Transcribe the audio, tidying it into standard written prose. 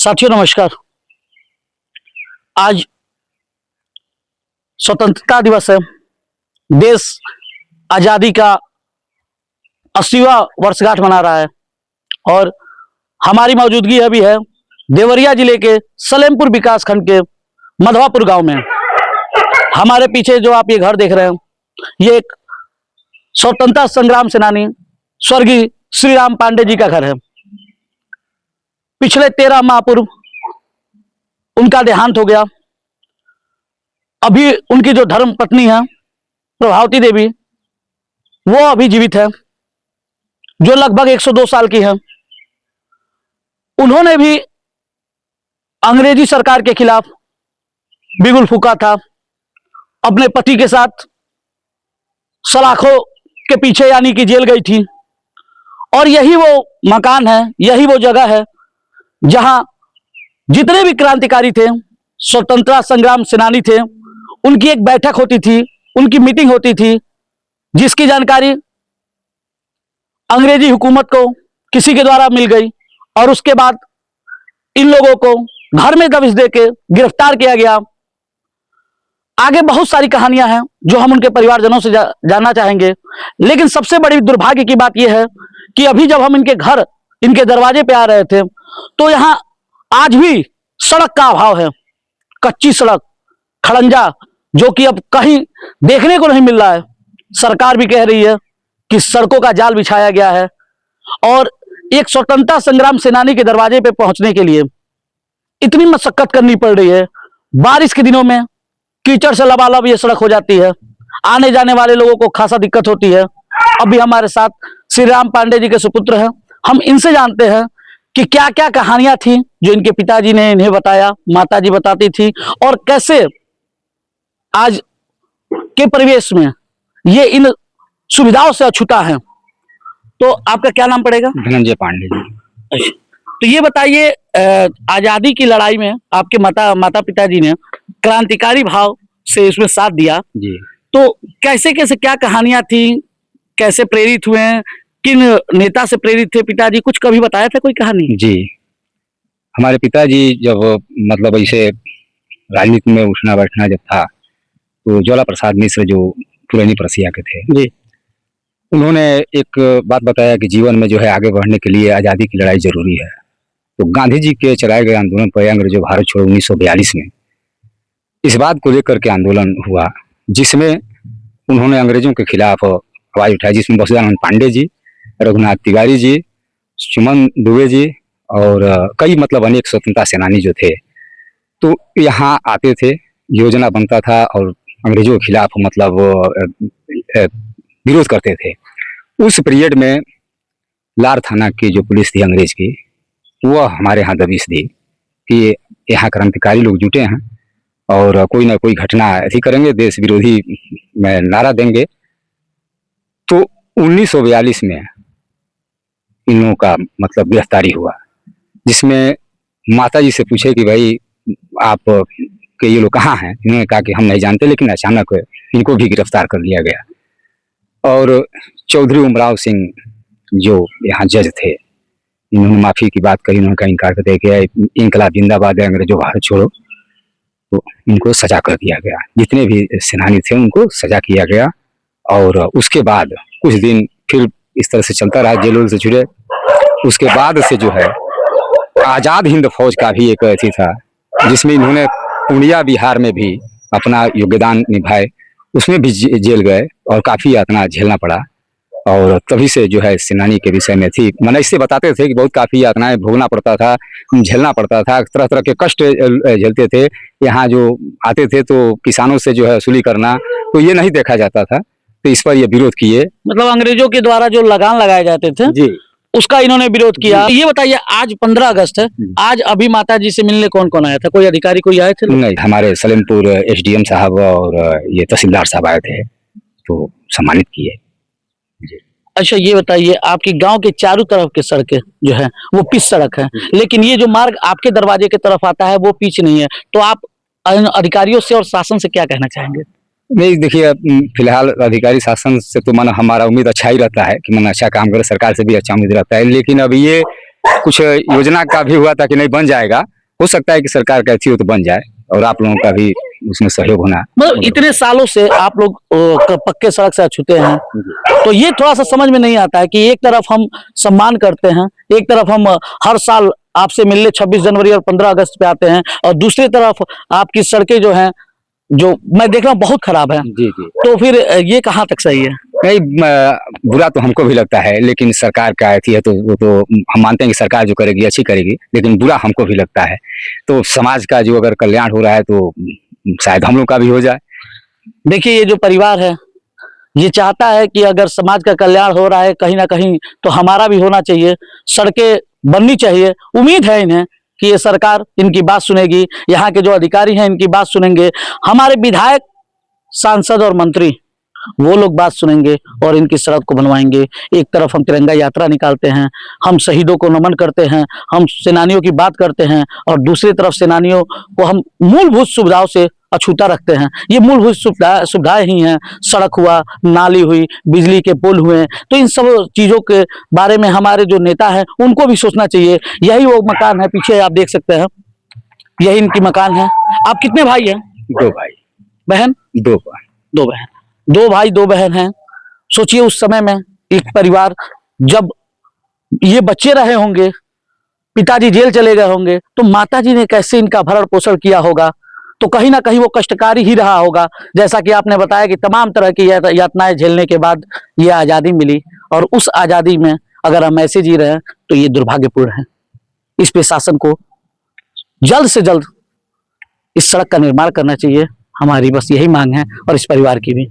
साथियों नमस्कार। आज स्वतंत्रता दिवस है। देश आजादी का 80वां वर्षगांठ मना रहा है और हमारी मौजूदगी अभी है देवरिया जिले के सलेमपुर विकास खंड के मधवापुर गांव में। हमारे पीछे जो आप ये घर देख रहे हैं, ये एक स्वतंत्रता संग्राम सेनानी स्वर्गीय श्री राम पांडे जी का घर है। पिछले 13 माह पूर्व उनका देहांत हो गया। अभी उनकी जो धर्म पत्नी है प्रभावती देवी, वो अभी जीवित है, जो लगभग 102 साल की है। उन्होंने भी अंग्रेजी सरकार के खिलाफ बिगुल फूंका था। अपने पति के साथ सलाखों के पीछे यानी कि जेल गई थी। और यही वो मकान है, यही वो जगह है जहां जितने भी क्रांतिकारी थे, स्वतंत्रता संग्राम सेनानी थे, उनकी एक बैठक होती थी, उनकी मीटिंग होती थी, जिसकी जानकारी अंग्रेजी हुकूमत को किसी के द्वारा मिल गई और उसके बाद इन लोगों को घर में दबिश देके गिरफ्तार किया गया। आगे बहुत सारी कहानियां हैं जो हम उनके परिवारजनों से जानना चाहेंगे, लेकिन सबसे बड़ी दुर्भाग्य की बात यह है कि अभी जब हम इनके घर, इनके दरवाजे पे आ रहे थे, तो यहां आज भी सड़क का अभाव है। कच्ची सड़क, खड़ंजा, जो कि अब कहीं देखने को नहीं मिल रहा है। सरकार भी कह रही है कि सड़कों का जाल बिछाया गया है और एक स्वतंत्रता संग्राम सेनानी के दरवाजे पे पहुंचने के लिए इतनी मशक्कत करनी पड़ रही है। बारिश के दिनों में कीचड़ से लबालब ये सड़क हो जाती है, आने जाने वाले लोगों को खासा दिक्कत होती है। अभी हमारे साथ श्री राम पांडे जी के सुपुत्र हैं। हम इनसे जानते हैं कि क्या क्या कहानियां थी जो इनके पिताजी ने इन्हें बताया, माताजी बताती थी, और कैसे आज के परिवेश में ये इन सुविधाओं से अछूता है। तो आपका क्या नाम पड़ेगा? धनंजय पांडे जी। अच्छा, तो ये बताइए, आजादी की लड़ाई में आपके माता पिताजी ने क्रांतिकारी भाव से इसमें साथ दिया जी। तो कैसे कैसे क्या कहानियां थी, कैसे प्रेरित हुए, किन नेता से प्रेरित थे पिताजी, कुछ कभी बताया था कोई कहानी? जी, हमारे पिताजी जब मतलब ऐसे राजनीति में उठना बैठना जब था, तो ज्वाला प्रसाद मिश्र जो पुरानी प्रसिया के थे जी, उन्होंने एक बात बताया कि जीवन में जो है आगे बढ़ने के लिए आज़ादी की लड़ाई जरूरी है। तो गांधी जी के चलाए गए आंदोलन पर अंग्रेजों भारत छोड़ो 1942 में इस बात को लेकर के आंदोलन हुआ, जिसमें उन्होंने अंग्रेजों के खिलाफ आवाज उठाई, जिसमें बसुदानंद पांडे जी, रघुनाथ तिवारी जी, सुमन दुबे जी और कई मतलब अनेक स्वतंत्रता सेनानी जो थे, तो यहाँ आते थे, योजना बनता था और अंग्रेजों के खिलाफ मतलब विरोध करते थे। उस पीरियड में लार थाना की जो पुलिस थी अंग्रेज की, वह हमारे यहाँ दबिश दी कि यहाँ क्रांतिकारी लोग जुटे हैं और कोई ना कोई घटना ऐसी करेंगे, देश विरोधी में नारा देंगे। तो 1942 में इन लोगों का मतलब गिरफ्तारी हुआ, जिसमें माता जी से पूछे कि भाई आप के ये लोग कहाँ हैं। इन्होंने कहा कि हम नहीं जानते, लेकिन अचानक इनको भी गिरफ्तार कर लिया गया। और चौधरी उमराव सिंह जो यहाँ जज थे, इन्होंने माफ़ी की बात कही, उन्होंने कहा इनकार कर दिया गया, इनकलाब जिंदाबाद है, अंग्रेजों भारत छोड़ो। तो इनको सजा कर दिया गया, जितने भी सेनानी थे उनको सजा किया गया। और उसके बाद कुछ दिन फिर इस तरह से चलता रहा, जेलों से छुड़े। उसके बाद से जो है आज़ाद हिंद फौज का भी एक ऐसी था, जिसमें इन्होंने पूर्णिया बिहार में भी अपना योगदान निभाए, उसमें भी जेल गए और काफ़ी यातना झेलना पड़ा। और तभी से जो है सेनानी के विषय में थी, मैंने इससे बताते थे कि बहुत काफ़ी यातनाएं भोगना पड़ता था, झेलना पड़ता था, तरह तरह के कष्ट झेलते थे। यहाँ जो आते थे तो किसानों से जो है वसूली करना, तो ये नहीं देखा जाता था, तो इस पर ये विरोध किए। मतलब अंग्रेजों के द्वारा जो लगान लगाए जाते थे जी, उसका इन्होंने विरोध किया। ये बताइए, आज 15 अगस्त है, आज अभी माता जी से मिलने कौन कौन आया था? कोई अधिकारी कोई आए थे? नहीं, हमारे सलेमपुर SDM साहब और ये तहसीलदार साहब आए थे, तो सम्मानित किए। अच्छा, ये बताइए, आपकी गांव के चारों तरफ के सड़कें जो है वो पिच सड़क है, लेकिन ये जो मार्ग आपके दरवाजे की तरफ आता है वो पिच नहीं है, तो आप अधिकारियों से और शासन से क्या कहना चाहेंगे? नहीं, देखिए, फिलहाल अधिकारी शासन से तो मन हमारा उम्मीद अच्छा ही रहता है कि मन अच्छा काम करे, सरकार से भी अच्छा उम्मीद रहता है। लेकिन अब ये कुछ योजना का भी हुआ था कि नहीं बन जाएगा, हो सकता है कि सरकार का अच्छी हो तो बन जाए और आप लोगों का भी उसमें सहयोग होना। मतलब इतने सालों से आप लोग पक्के सड़क से अछूते हैं, तो ये थोड़ा सा समझ में नहीं आता है कि एक तरफ हम सम्मान करते हैं, एक तरफ हम हर साल आपसे मिलने 26 जनवरी और 15 अगस्त पे आते हैं, और दूसरी तरफ आपकी सड़कें जो हैं, जो मैं देख रहा हूँ बहुत खराब है। जी जी। तो फिर ये कहाँ तक सही है? नहीं, बुरा तो हमको भी लगता है, लेकिन सरकार का अथी है तो वो तो हम मानते हैं कि सरकार जो करेगी अच्छी करेगी, लेकिन बुरा हमको भी लगता है। तो समाज का जो अगर कल्याण हो रहा है तो शायद हम लोग का भी हो जाए। देखिए, ये जो परिवार है ये चाहता है कि अगर समाज का कल्याण हो रहा है कहीं ना कहीं तो हमारा भी होना चाहिए, सड़कें बननी चाहिए। उम्मीद है इन्हें कि ये सरकार इनकी बात सुनेगी, यहाँ के जो अधिकारी हैं इनकी बात सुनेंगे, हमारे विधायक, सांसद और मंत्री वो लोग बात सुनेंगे और इनकी सड़क को बनवाएंगे। एक तरफ हम तिरंगा यात्रा निकालते हैं, हम शहीदों को नमन करते हैं, हम सेनानियों की बात करते हैं, और दूसरी तरफ सेनानियों को हम मूलभूत सुविधाओं से अछूता रखते हैं। ये मूलभूत सुविधाएं ही हैं, सड़क हुआ, नाली हुई, बिजली के पुल हुए। तो इन सब चीजों के बारे में हमारे जो नेता हैं उनको भी सोचना चाहिए। यही वो मकान है, पीछे आप देख सकते हैं, यही इनकी मकान है। आप कितने भाई हैं? 2 भाई, बहन? 2 बहन। 2 बहन, 2 भाई 2 बहन हैं। सोचिए उस समय में एक परिवार, जब ये बच्चे रहे होंगे, पिताजी जेल चले गए होंगे, तो माताजी ने कैसे इनका भरण पोषण किया होगा। तो कहीं ना कहीं वो कष्टकारी ही रहा होगा। जैसा कि आपने बताया कि तमाम तरह की यातनाएं झेलने के बाद ये आजादी मिली, और उस आजादी में अगर हम ऐसे जी रहे हैं तो ये दुर्भाग्यपूर्ण है। इस पे शासन को जल्द से जल्द इस सड़क का निर्माण करना चाहिए। हमारी बस यही मांग है, और इस परिवार की भी।